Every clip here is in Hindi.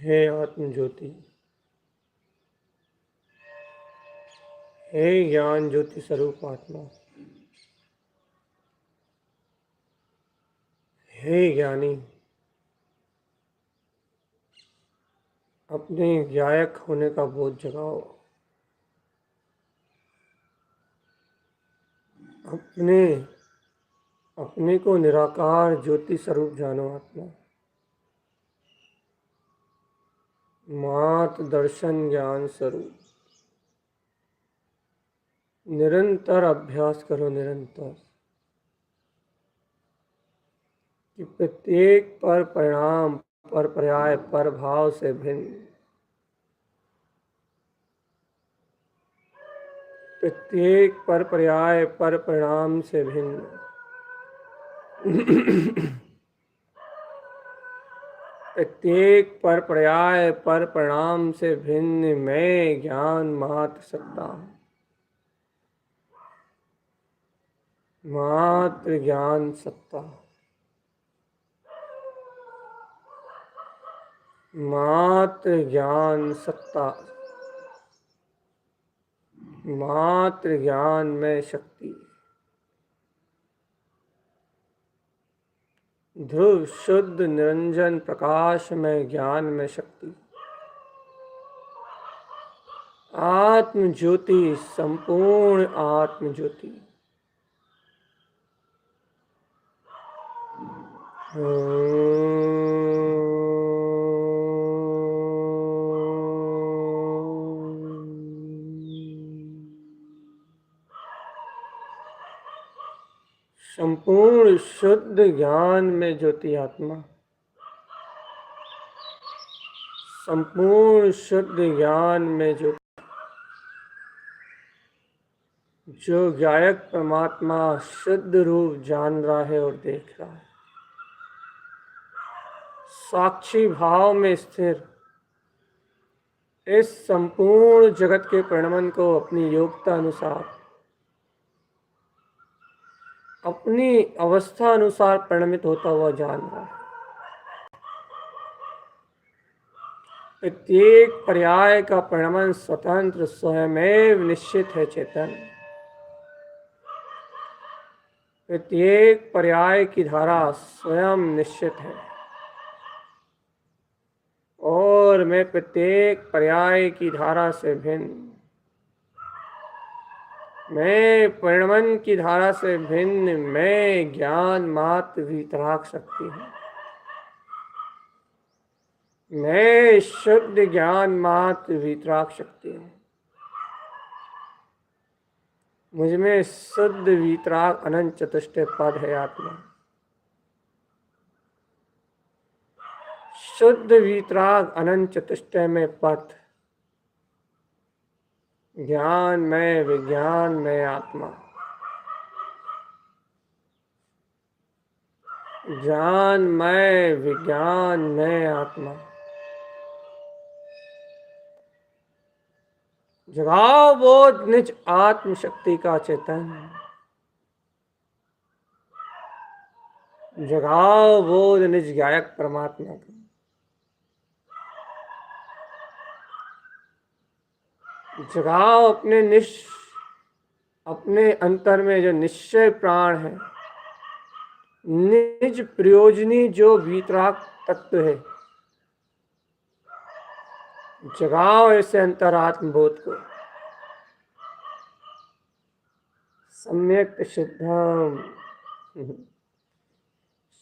हे आत्म ज्योति, हे ज्ञान ज्योति स्वरूप आत्मा, हे ज्ञानी, अपने गायक होने का बोध जगाओ। अपने अपने को निराकार ज्योति स्वरूप जानो आत्मा। मात दर्शन ज्ञान स्वरूप। निरंतर अभ्यास करो, निरंतर, कि प्रत्येक पर परिणाम, पर पर्याय, पर भाव से भिन्न, प्रत्येक पर पर्याय, पर परिणाम से भिन्न, प्रत्येक पर पर्याय, पर परिणाम से भिन्न मैं ज्ञान मात्र सत्ता हूँ। मात्र ज्ञान सत्ता, मात्र ज्ञान सत्ता, मात्र ज्ञान में शक्ति। ध्रुव शुद्ध निरंजन प्रकाश में ज्ञान में शक्ति। आत्म ज्योति, संपूर्ण आत्म ज्योति। संपूर्ण शुद्ध ज्ञान में ज्योति आत्मा, संपूर्ण शुद्ध ज्ञान में ज्योति, जो गायक परमात्मा शुद्ध रूप जान रहा है और देख रहा है। साक्षी भाव में स्थिर इस संपूर्ण जगत के परिणमन को अपनी योग्यता अनुसार, अपनी अवस्था अनुसार परिणमित होता हुआ जान रहा है। प्रत्येक पर्याय का परिणमन स्वतंत्र स्वयमेव निश्चित है चेतन। प्रत्येक पर्याय की धारा स्वयं निश्चित है और मैं प्रत्येक पर्याय की धारा से भिन्न, मैं परिणमन की धारा से भिन्न, मैं ज्ञान मात्र वीतराग शक्ति हूँ। मैं शुद्ध ज्ञान मात्र वीतराग शक्ति हूँ। मुझमें शुद्ध वीतराग अनंत चतुष्टय पद है आत्मा। शुद्ध वीतराग अनंत चतुष्टय में पद, ज्ञान में विज्ञान में आत्मा, ज्ञान में विज्ञान में आत्मा। जगाओ बोध निज आत्म शक्ति का चेतन, जगाओ बोध निज गायक परमात्मा का। जगाओ अपने अंतर में जो निश्चय प्राण है, निज प्रयोजनी जो वीतराग तत्व है। जगाओ ऐसे अंतरात्म बोध को। सम्यक शुद्धम,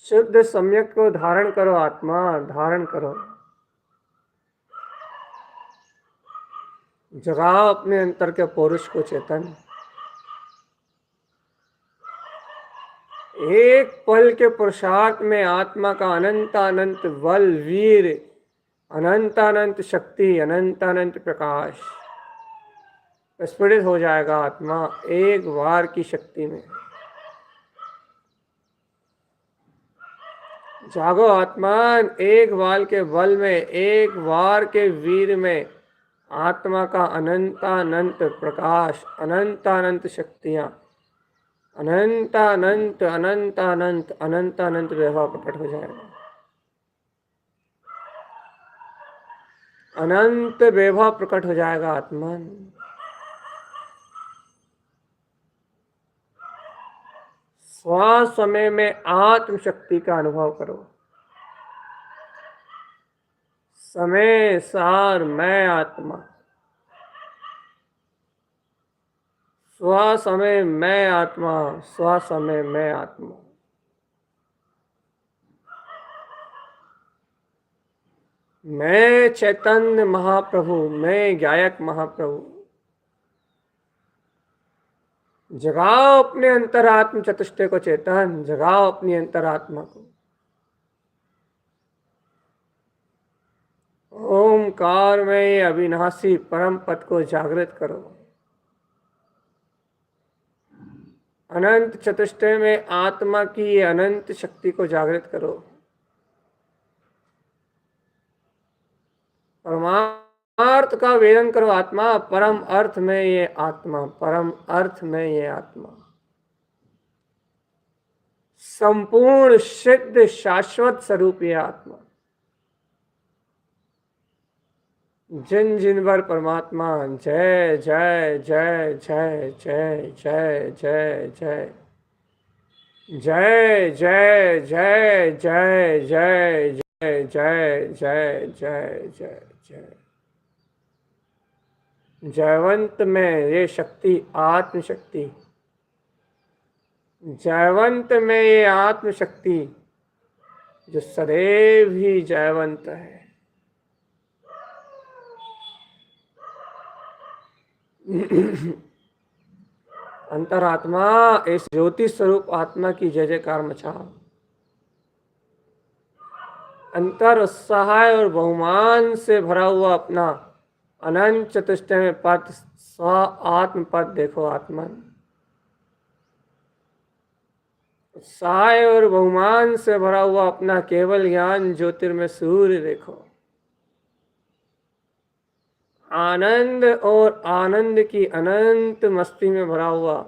शुद्ध सम्यक को धारण करो आत्मा, धारण करो। जगाओ अपने अंतर के पुरुष को चेतन। एक पल के पुरुषार्थ में आत्मा का अनंत अनंत बल, वीर, अनंत अनंत शक्ति, अनंत अनंत प्रकाश स्फुरित हो जाएगा आत्मा एक वार की शक्ति में। जागो आत्मान, एक वार के बल में, एक वार के वीर में आत्मा का अनंत अनंत प्रकाश, अनंत अनंत शक्तियां, अनंत अनंत अनंत अनंत अनंत अनंत वैभव प्रकट हो जाएगा। अनंत वैभव प्रकट हो जाएगा आत्मन। स्व समय में आत्म शक्ति का अनुभव करो। समय सार मैं आत्मा, स्व समय मैं आत्मा, स्व समय मैं आत्मा। मैं चैतन्य महाप्रभु, मैं गायक महाप्रभु। जगाओ अपने अंतरात्म चतुष्टय को चेतन, जगाओ अपनी अंतरात्मा को। ओमकार में अविनाशी परम पद को जागृत करो। अनंत चतुष्टय में आत्मा की अनंत शक्ति को जागृत करो। परमार्थ का वेदन करो आत्मा, परम अर्थ में ये आत्मा, परम अर्थ में ये आत्मा संपूर्ण सिद्ध शाश्वत स्वरूप ये आत्मा। जिन जिन पर परमात्मा जय जय जय जय जय जय जय जय जय जय जय जय जय जय जय जय जय जय जय। जयवंत में ये शक्ति आत्म शक्ति, जयवंत में ये आत्म शक्ति जो सदैव ही जयवंत है। अंतरात्मा इस ज्योति स्वरूप आत्मा की जय जयकार मचाओ। अंतर उत्साह और बहुमान से भरा हुआ अपना अनंत चतुष्टय में पद, स्व आत्म पद देखो आत्मन। उत्साह और बहुमान से भरा हुआ अपना केवल ज्ञान ज्योतिर्मय सूर्य देखो। आनंद और आनंद की अनंत मस्ती में भरा हुआ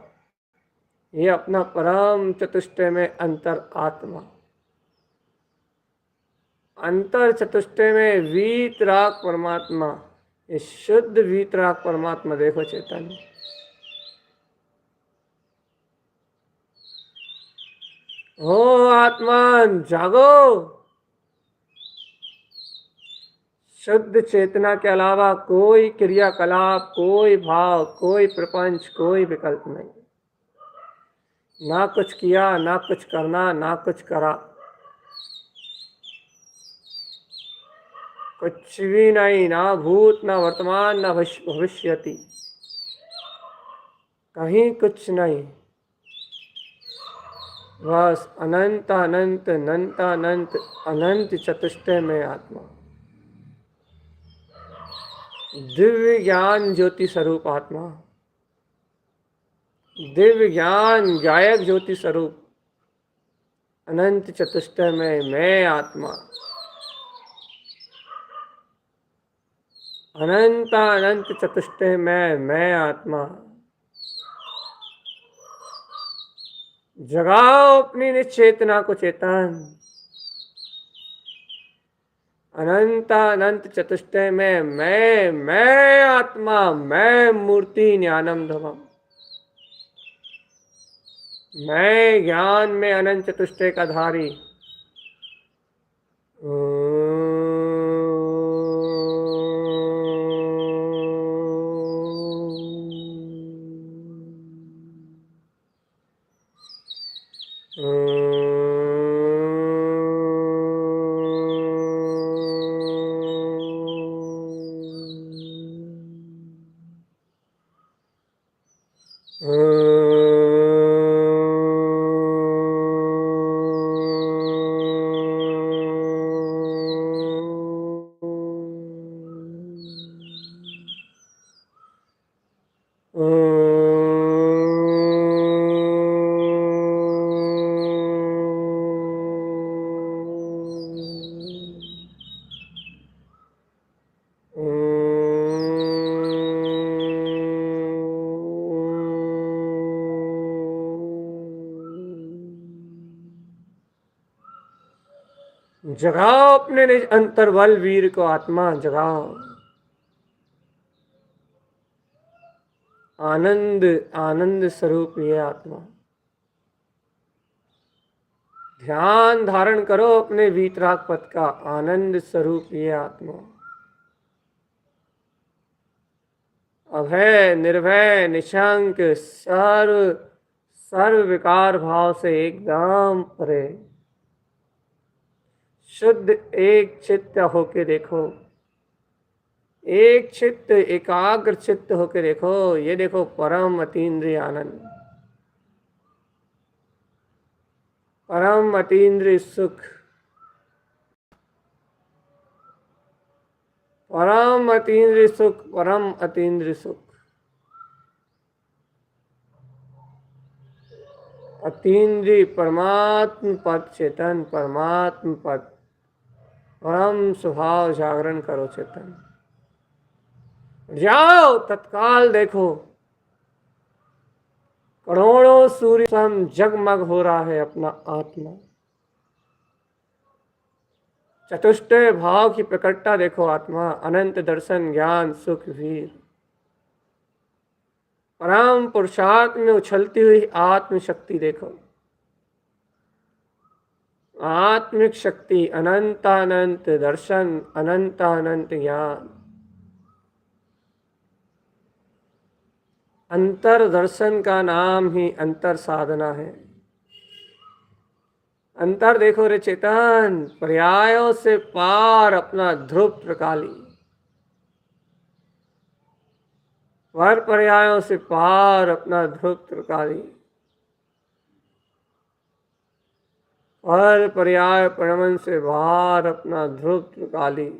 ये अपना परम चतुष्टय में अंतर आत्मा। अंतर चतुष्टय में वीतराग परमात्मा, ये शुद्ध वीतराग परमात्मा देखो चैतन्य। हो आत्मान जागो। शुद्ध चेतना के अलावा कोई क्रियाकलाप, कोई भाव, कोई प्रपंच, कोई विकल्प नहीं। ना कुछ किया, ना कुछ करना, ना कुछ करा, कुछ भी नहीं। ना भूत, ना वर्तमान, ना भविष्यति, कहीं कुछ नहीं। बस अनंत अनंत अनंत अनंत अनंत चतुष्टय में आत्मा, दिव्य ज्ञान ज्योति स्वरूप आत्मा, दिव्य ज्ञान गायक ज्योति स्वरूप अनंत चतुष्टय में मैं आत्मा, अनंत अनंत चतुष्टय में मैं आत्मा। जगाओ अपनी निश्चेतना को चेतन। अनंत अनंत चतुष्टय में मैं आत्मा, मैं मूर्ति ज्ञानम धमम, मैं ज्ञान में अनंत चतुष्टय का धारी। जगाओ अपने निज अंतर्बल वीर को आत्मा, जगाओ। आनंद आनंद स्वरूप ये आत्मा। ध्यान धारण करो अपने वीतराग पथ का, आनंद स्वरूप ये आत्मा। अभय निर्भय निशंक सर्व सर्व विकार भाव से एकदम परे, शुद्ध एक चित्त होके देखो, एक चित्त एकाग्र चित्त होके देखो। ये देखो परम अतीन्द्रिय आनंद, परम अतीन्द्रिय सुख, परम अतीन्द्रिय सुख, परम अतीन्द्रिय सुख। अतीन्द्रिय परमात्म पद चेतन, परमात्म पद परम स्वभाव जागरण करो चेतन। जाओ तत्काल देखो, करोड़ों सूर्य सम जगमग हो रहा है अपना आत्मा। चतुष्टय भाव की प्रकटता देखो आत्मा, अनंत दर्शन ज्ञान सुख वीर। परम पुरुषार्थ में उछलती हुई आत्म शक्ति देखो, आत्मिक शक्ति, अनंत अनंत दर्शन, अनंत अनंत ज्ञान। अंतर दर्शन का नाम ही अंतर साधना है। अंतर देखो रे चेतन, पर्यायों से पार अपना ध्रुव प्रकाली, पर पर्यायों से पार अपना ध्रुव प्रकाली, पर पर्याय परमन से बाहर अपना ध्रुव प्रकाली।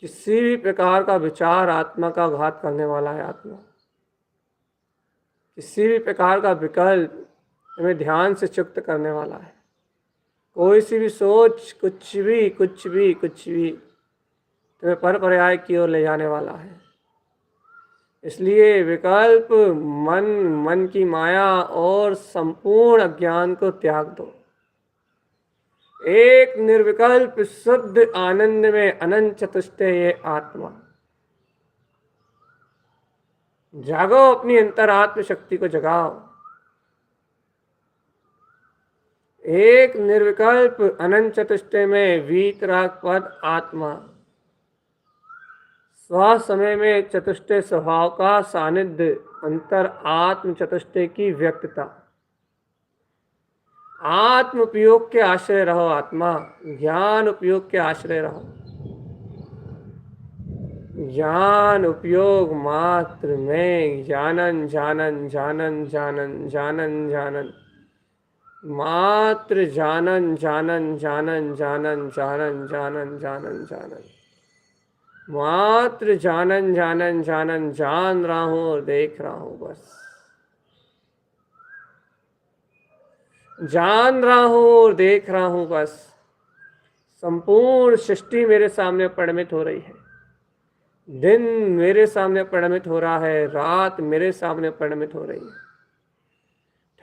किसी भी प्रकार का विचार आत्मा का घात करने वाला है। आत्मा किसी भी प्रकार का विकल्प हमें ध्यान से चुप्त करने वाला है। कोई सी भी सोच कुछ भी तुम्हें पर पर्याय की ओर ले जाने वाला है। इसलिए विकल्प, मन की माया और संपूर्ण अज्ञान को त्याग दो। एक निर्विकल्प शुद्ध आनंद में अनंत चतुष्टय ये आत्मा। जागो, अपनी अंतरात्म शक्ति को जगाओ। एक निर्विकल्प अनंत चतुष्टय में वीतराग पद आत्मा, स्व समय में चतुष्टय स्वभाव का सानिध्य, अंतर आत्म चतुष्टय की व्यक्तता। आत्म उपयोग के आश्रय रहो। आत्मा ज्ञान उपयोग के आश्रय रहो। ज्ञान उपयोग मात्र में जानन जानन जानन जानन जानन जानन, मात्र जानन जानन जानन जानन जानन जानन जानन जानन, मात्र जानन जानन जानन, जान रहा हूं और देख रहा हूं। बस जान रहा हूं और देख रहा हूं। बस संपूर्ण सृष्टि मेरे सामने परिणमित हो रही है। दिन मेरे सामने परिणमित हो रहा है, रात मेरे सामने परिणमित हो रही है।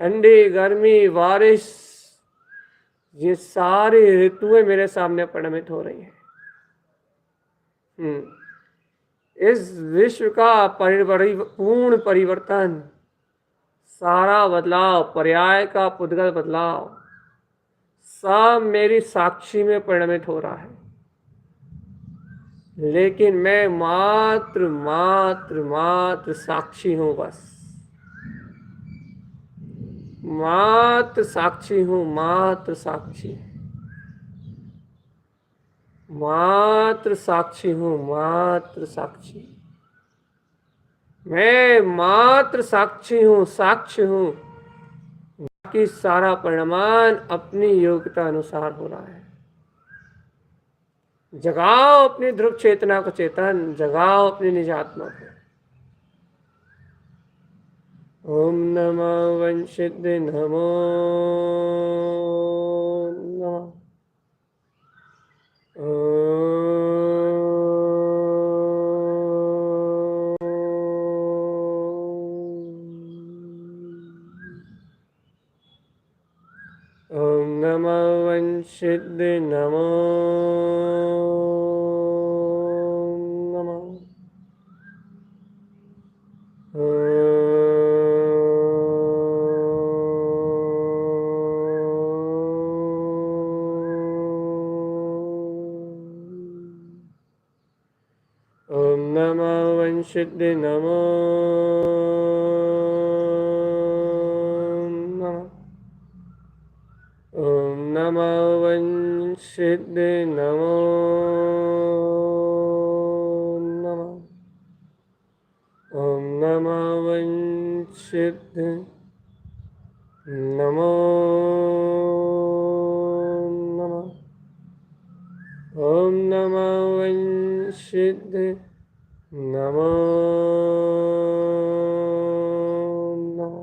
ठंडी, गर्मी, बारिश, ये सारी ऋतुएं मेरे सामने परिणमित हो रही हैं। इस विश्व का पूर्ण परिवर्तन, सारा बदलाव, पर्याय का पुद्गल बदलाव, सब मेरी साक्षी में परिणमित हो रहा है। लेकिन मैं मात्र मात्र मात्र साक्षी हूं। बस मात्र साक्षी हूं। मात्र साक्षी, मात्र साक्षी हूं। मात्र साक्षी, मैं मात्र साक्षी हूं, साक्ष्य हूं। बाकी सारा परिणाम अपनी योग्यता अनुसार हो रहा है। जगाओ अपनी ध्रुव चेतना को चेतन, जगाओ अपनी निज आत्मा को। ओम नमः वंशिद्ध नमो नमः। ओम नमः वंशिद्ध नमो नमः। ओम नमः वंशिद्ध नमो नमः। ओम नमः वंशिद्ध नमो नमः। ओम नमः वंशिद्ध नमो नमः। ओम नमः वंशिद्ध नमो नमः।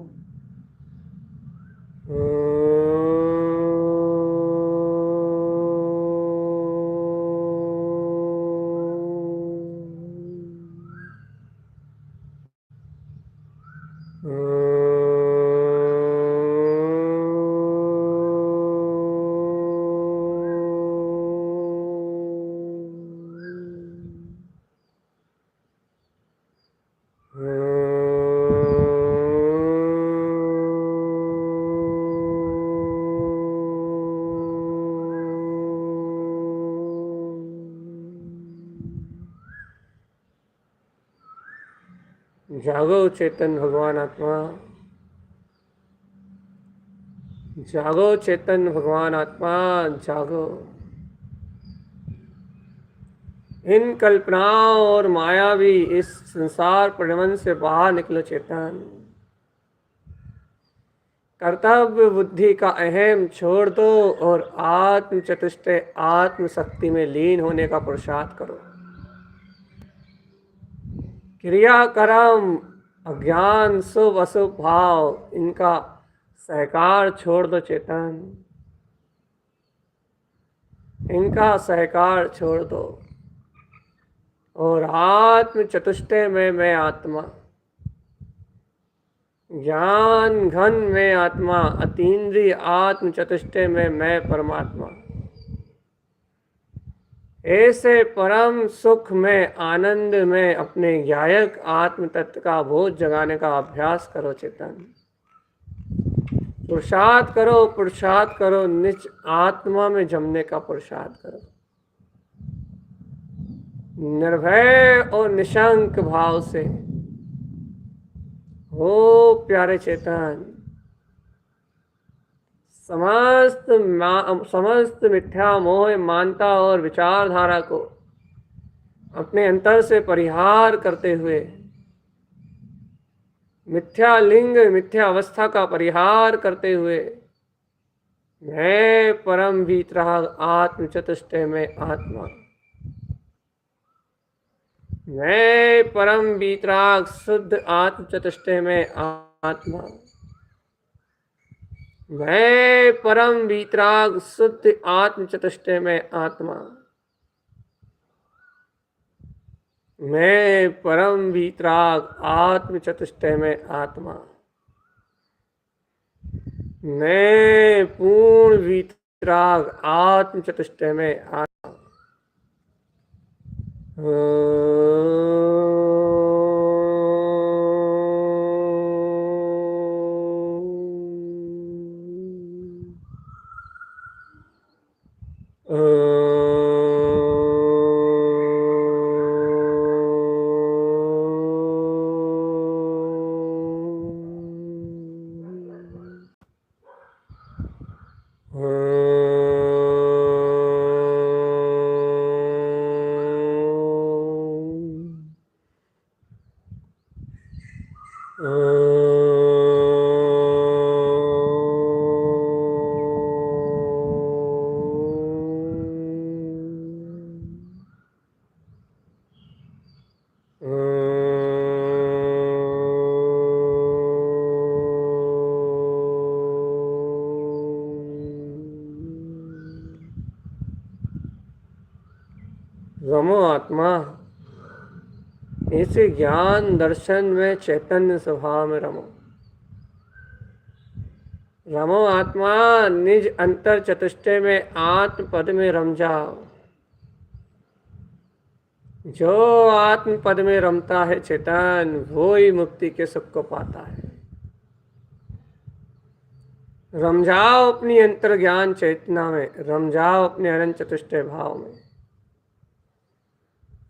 जागो चेतन भगवान आत्मा, जागो चेतन भगवान आत्मा, जागो। इन कल्पनाओं और मायावी इस संसार परिणमन से बाहर निकलो चेतन। कर्तव्य बुद्धि का अहम छोड़ दो और आत्म चतुष्टय आत्म शक्ति में लीन होने का पुरुषार्थ करो। क्रिया कर्म अज्ञान शुभ अशुभ भाव इनका सहकार छोड़ दो चेतन, इनका सहकार छोड़ दो और आत्म चतुष्टय में मैं आत्मा, ज्ञान घन में आत्मा, अतीन्द्रिय आत्म चतुष्टय में मैं परमात्मा, ऐसे परम सुख में आनंद में अपने ज्ञायक आत्म तत्व का बोध जगाने का अभ्यास करो चेतन। पुरुषार्थ करो, पुरुषार्थ करो, निज आत्मा में जमने का पुरुषार्थ करो, निर्भय और निशंक भाव से। हो प्यारे चेतन, समस्त मिथ्या मोह मानता और विचारधारा को अपने अंतर से परिहार करते हुए, मिथ्या लिंग मिथ्या अवस्था का परिहार करते हुए, मैं परम वीतराग आत्म चतुष्टय में आत्मा, मैं परम वीतराग शुद्ध आत्म चतुष्टय में आत्मा, मैं परम वीतराग शुद्ध आत्म चतुष्टय में आत्मा, मैं परम वीतराग आत्म चतुष्टय में आत्मा, मैं पूर्ण वीतराग आत्म चतुष्टय में आत्मा। रमो आत्मा, ऐसे ज्ञान दर्शन में चैतन्य स्वभाव में रमो। रमो आत्मा, निज अंतर चतुष्टय में आत्म पद में रम जाओ। जो आत्म पद में रमता है चेतन, वो ही मुक्ति के सुख को पाता है। रम जाओ अपनी अंतर ज्ञान चेतना में, रम जाओ अपने अनंत चतुष्टय भाव में,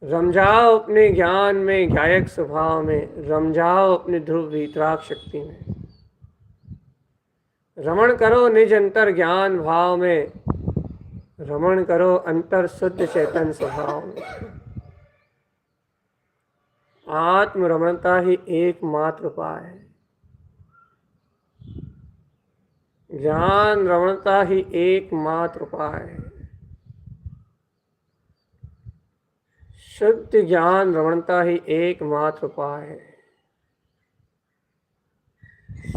रम जाओ अपने ज्ञान में ज्ञायक स्वभाव में, रम जाओ अपने ध्रुव वीतराग शक्ति में। रमण करो निज अंतर ज्ञान भाव में, रमण करो अंतर शुद्ध चेतन स्वभाव में। आत्म रमणता ही एकमात्र उपाय है, ज्ञान रमणता ही एकमात्र उपाय है। शुद्ध ज्ञान रमणता ही एकमात्र उपाय है।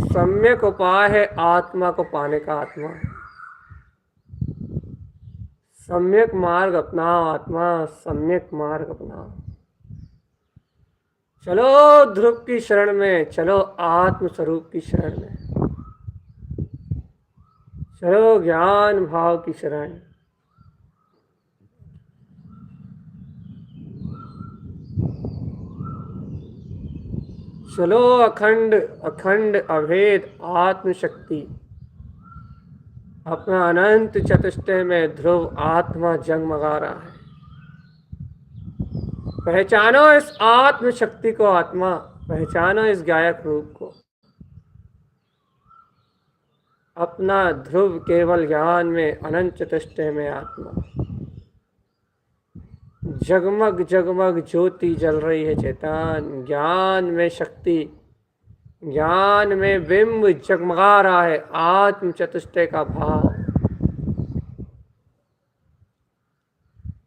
सम्यक उपाय है आत्मा को पाने का। आत्मा सम्यक मार्ग अपनाओ, आत्मा सम्यक मार्ग अपनाओ। चलो ध्रुव की शरण में, चलो आत्म स्वरूप की शरण में, चलो ज्ञान भाव की शरण। चलो अखंड अखंड अभेद आत्मशक्ति, अपना अनंत चतुष्टय में ध्रुव आत्मा जगमगा रहा है। पहचानो इस आत्म शक्ति को, आत्मा पहचानो इस गायक रूप को। अपना ध्रुव केवल ज्ञान में अनंत चतुष्टय में आत्मा, जगमग जगमग ज्योति जल रही है चेतन। ज्ञान में शक्ति, ज्ञान में बिंब जगमगा रहा है आत्म चतुष्टय का भाव।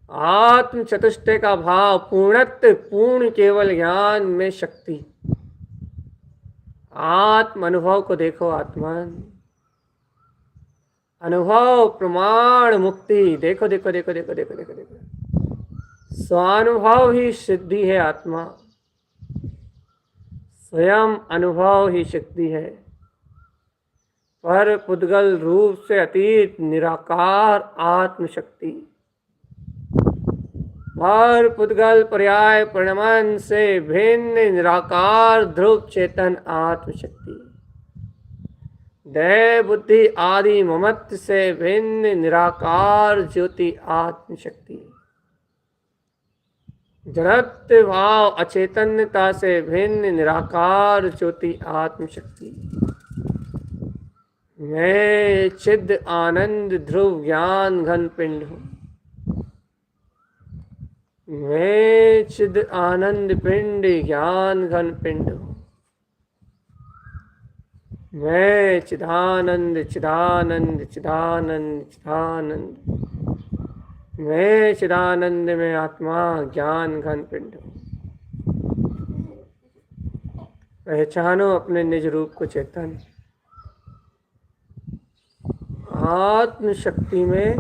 आत्म चतुष्टय का भाव पूर्णत्व, पूर्ण केवल ज्ञान में शक्ति। आत्म अनुभव को देखो, आत्मन अनुभव प्रमाण मुक्ति। देखो देखो देखो देखो देखो देखो देखो, स्वानुभव ही सिद्धि है। आत्मा स्वयं अनुभव ही शक्ति है। पर पुद्गल रूप से अतीत निराकार आत्मशक्ति, और पुद्गल पर्याय परिणमन से भिन्न निराकार ध्रुव चेतन आत्मशक्ति, देह बुद्धि आदि ममत्व से भिन्न निराकार ज्योति आत्मशक्ति, जड़त्व भाव अचेतन्यता से भिन्न निराकार ज्योति आत्मशक्ति। मैं चिद आनंद ध्रुव ज्ञान घन पिंड हूँ। मैं चिद आनंद पिंड ज्ञान घन पिंड हूँ। मैं चिदानंद चिदानंद चिदानंद चिदानंद, मैं चिदानंद में आत्मा ज्ञान घन पिंड हूँ। पहचानो अपने निज रूप को चेतन। आत्म शक्ति में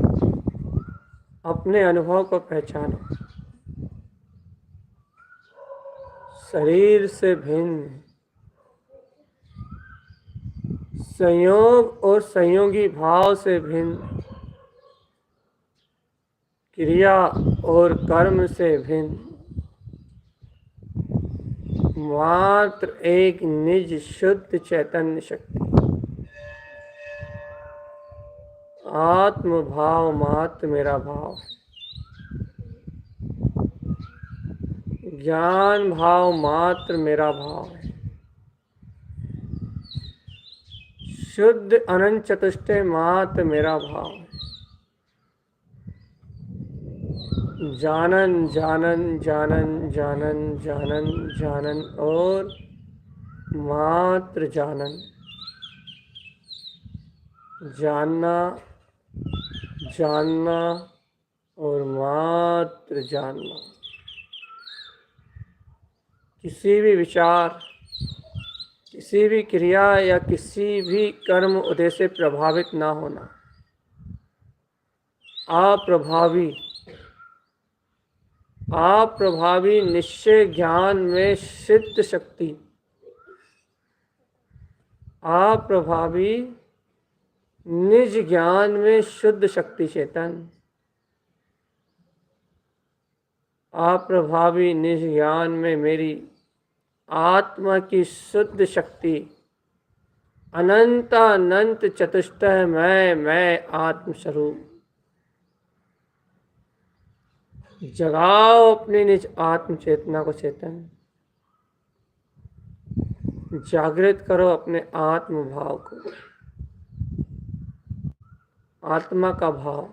अपने अनुभव को पहचानो। शरीर से भिन्न, संयोग और संयोगी भाव से भिन्न, क्रिया और कर्म से भिन्न, मात्र एक निज शुद्ध चैतन्य शक्ति। आत्म भाव मात्र मेरा भाव, ज्ञान भाव मात्र मेरा भाव है। शुद्ध अनंत चतुष्टय मात्र मेरा भाव है। जानन जानन जानन जानन जानन जानन और मात्र जानन, जानना जानना और मात्र जानना। किसी भी विचार, किसी भी क्रिया या किसी भी कर्म उद्देश्य से प्रभावित ना होना। अप्रभावी निश्चय ज्ञान में सिद्ध शक्ति, अप्रभावी निज ज्ञान में शुद्ध शक्ति चेतन, अप्रभावी निज ज्ञान में मेरी आत्मा की शुद्ध शक्ति, अनंत चतुष्टय मैं आत्मस्वरूप। जगाओ अपनी निज आत्म चेतना को चेतन, जागृत करो अपने आत्म भाव को, आत्मा का भाव।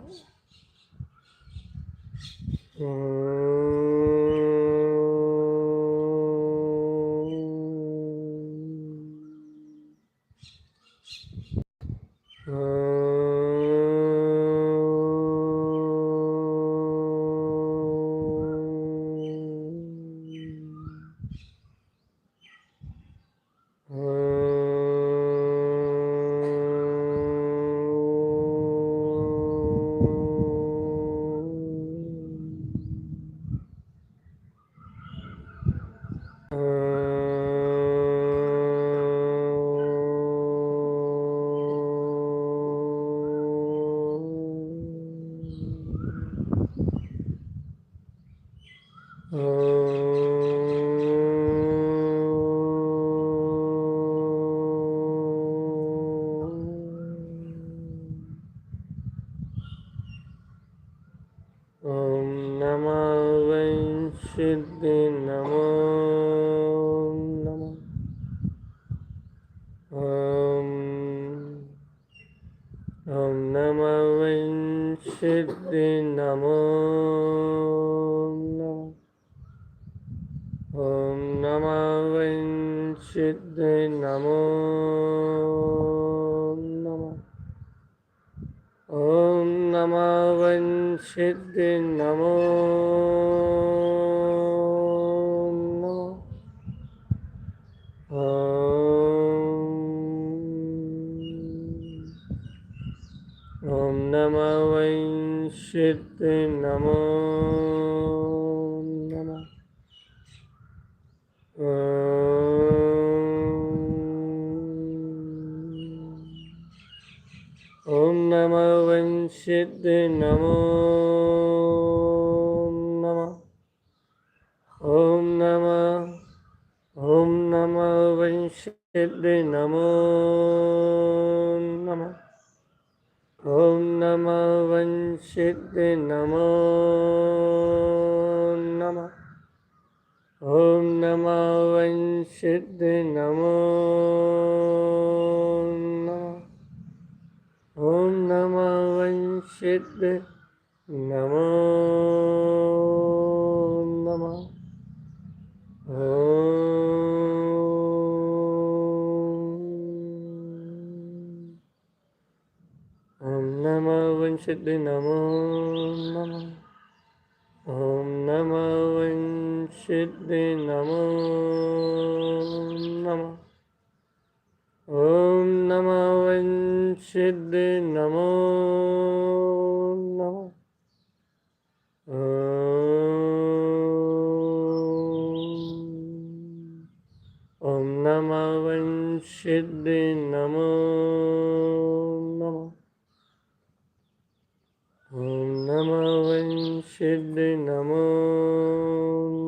सिद्धि नमो नमः। ओम नमः सिद्धि नमो नमः। ओम नमः सिद्धि नमो नमः। ओम नमः सिद्धि नमो नमः। ॐ नमः वै सिद्धि नमो नमः। ॐ नमः वै सिद्धि नमो नमः। ॐ नमः वै सिद्धि नमो नमः। ॐ नमः वै सिद्धि नमो नमः। ॐ नमः वै सिद्धि नमो नमः। ॐ नमः वै सिद्धि नमो नमः। ॐ नमः वै सिद्धि नमो नमः। ॐ नमः वै सिद्धि नमो नमः। ॐ नमः वै सिद्धि नमो नमः। ॐ नमः वै सिद्धि नमो नमः। ॐ नमः वै सिद्धि नमो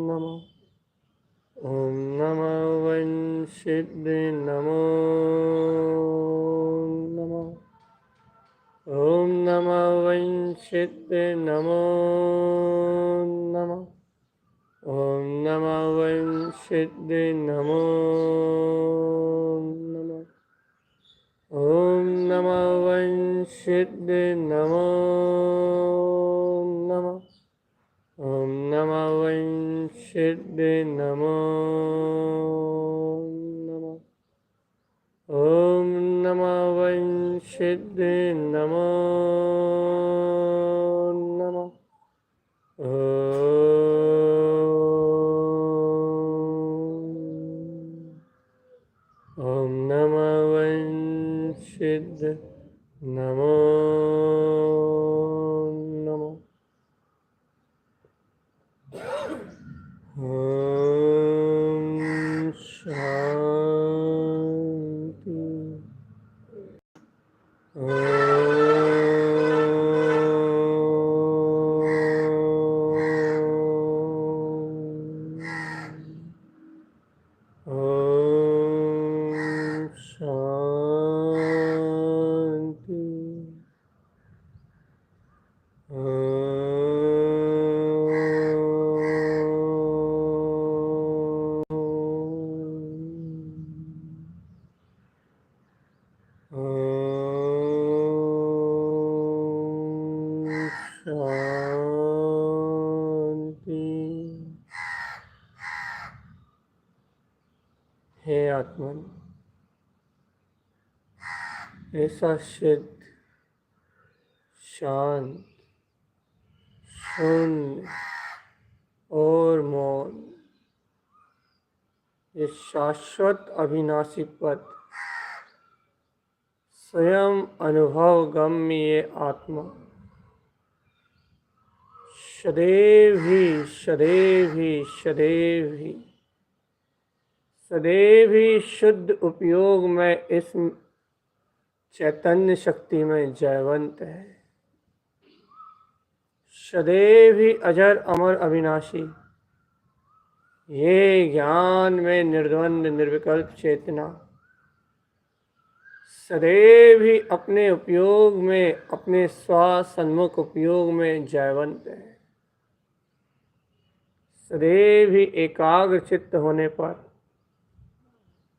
नमः। ॐ नमः वै सिद्धि नमो नमः। ॐ नमः वै सिद्धि नमो नमः। ॐ नमः वै सिद्धि नमो नमः। ॐ नमः वै सिद्धि नमो नमः। ॐ नमः वै सिद्धि नमो नमः। ॐ नमः वै सिद्धि नमो नमः। ॐ नमः वै सिद्धि नमो नमः। ॐ शान्ति। ॐ शान्ति। हे आत्मन, ऐसा सिद्ध, शांत, शून्य और मौन, ये शाश्वत अविनाशी पद, स्वयं अनुभव गम्य ये आत्मा सदैव ही सदैव ही सदैव ही सदैव ही शुद्ध उपयोग में इस चैतन्य शक्ति में जयवंत है। सदैव ही अजर अमर अविनाशी, ये ज्ञान में निर्द्वंद निर्विकल्प चेतना सदैव ही अपने उपयोग में, अपने स्वसन्मुख उपयोग में जयवंत है। सदैव ही एकाग्र चित्त होने पर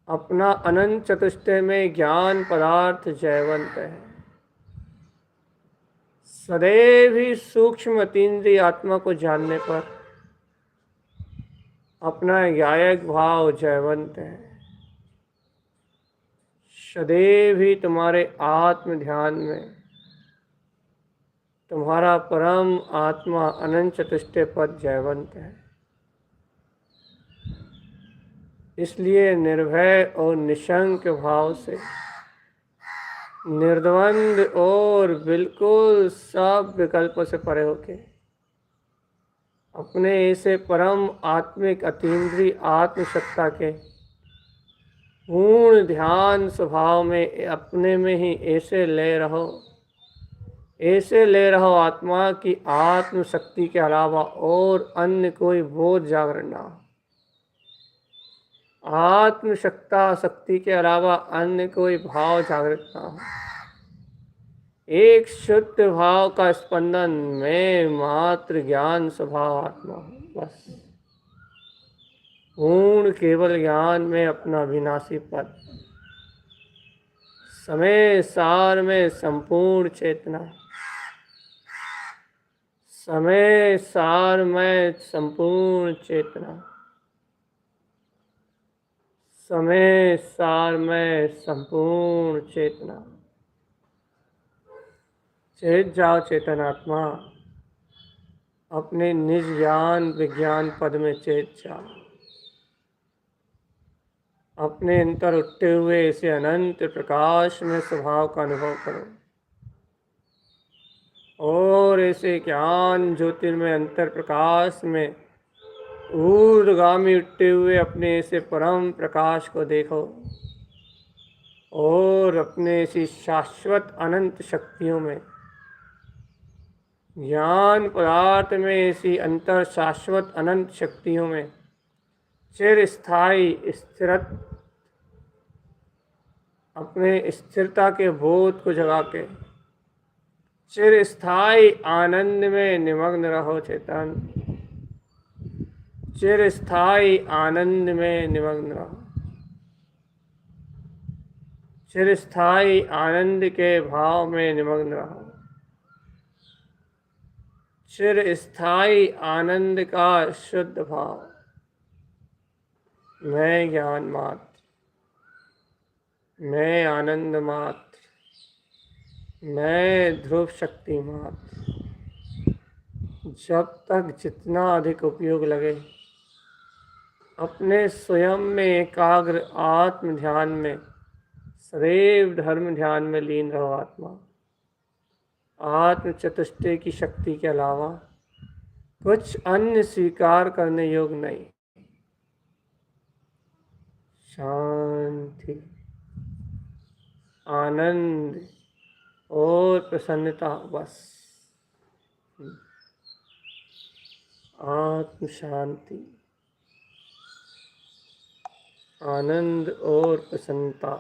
अपना अनंत चतुष्टय में ज्ञान पदार्थ जयवंत है। सदैव ही सूक्ष्म अतीन्द्रिय आत्मा को जानने पर अपना ज्ञायक भाव जयवंत है। सदैव ही तुम्हारे आत्म ध्यान में तुम्हारा परम आत्मा अनंत चतुष्टय पद जयवंत है। इसलिए निर्भय और निशंक भाव से, निर्द्वंद और बिल्कुल सब विकल्पों से परे होके अपने ऐसे परम आत्मिक अतीन्द्रिय आत्मसत्ता के पूर्ण ध्यान स्वभाव में अपने में ही ऐसे ले रहो आत्मा की आत्मशक्ति के अलावा और अन्य कोई बोध जागरण ना हो। आत्मशक्ता शक्ति के अलावा अन्य कोई भाव जागृत ना हो। एक शुद्ध भाव का स्पंदन में मात्र ज्ञान स्वभाव आत्मा हो। बस पूर्ण केवल ज्ञान में अपना विनाशी पद, समय सार में संपूर्ण चेतना, समय सार में संपूर्ण चेतना, समय सार में संपूर्ण चेतना। चेत जाओ चेतनात्मा, अपने निज ज्ञान विज्ञान पद में चेत जाओ। अपने अंतर उठते हुए इसे अनंत प्रकाश में स्वभाव का अनुभव करो और ऐसे ज्ञान ज्योतिर्मय अंतर प्रकाश में ऊर्ध्वगामी उठते हुए अपने ऐसे परम प्रकाश को देखो और अपने ऐसी शाश्वत अनंत शक्तियों में, ज्ञान पदार्थ में ऐसी अंतर शाश्वत अनंत शक्तियों में चिर स्थायी स्थिर अपने स्थिरता के बोध को जगा के चिर स्थायी आनंद में निमग्न रहो चेतन। चिर स्थायी आनंद में निमग्न रहो। चिर स्थायी आनंद के भाव में निमग्न रहो। चिर स्थायी आनंद का शुद्ध भाव, मैं ज्ञान मात्र, मैं आनंद मात्र, मैं ध्रुव शक्ति मात्र। जब तक जितना अधिक उपयोग लगे अपने स्वयं में एकाग्र आत्म ध्यान में, सदैव धर्म ध्यान में लीन रहो। आत्मा आत्म चतुष्टय की शक्ति के अलावा कुछ अन्य स्वीकार करने योग्य नहीं। शांति, आनंद और प्रसन्नता, बस आत्म शांति, आनंद और प्रसन्नता।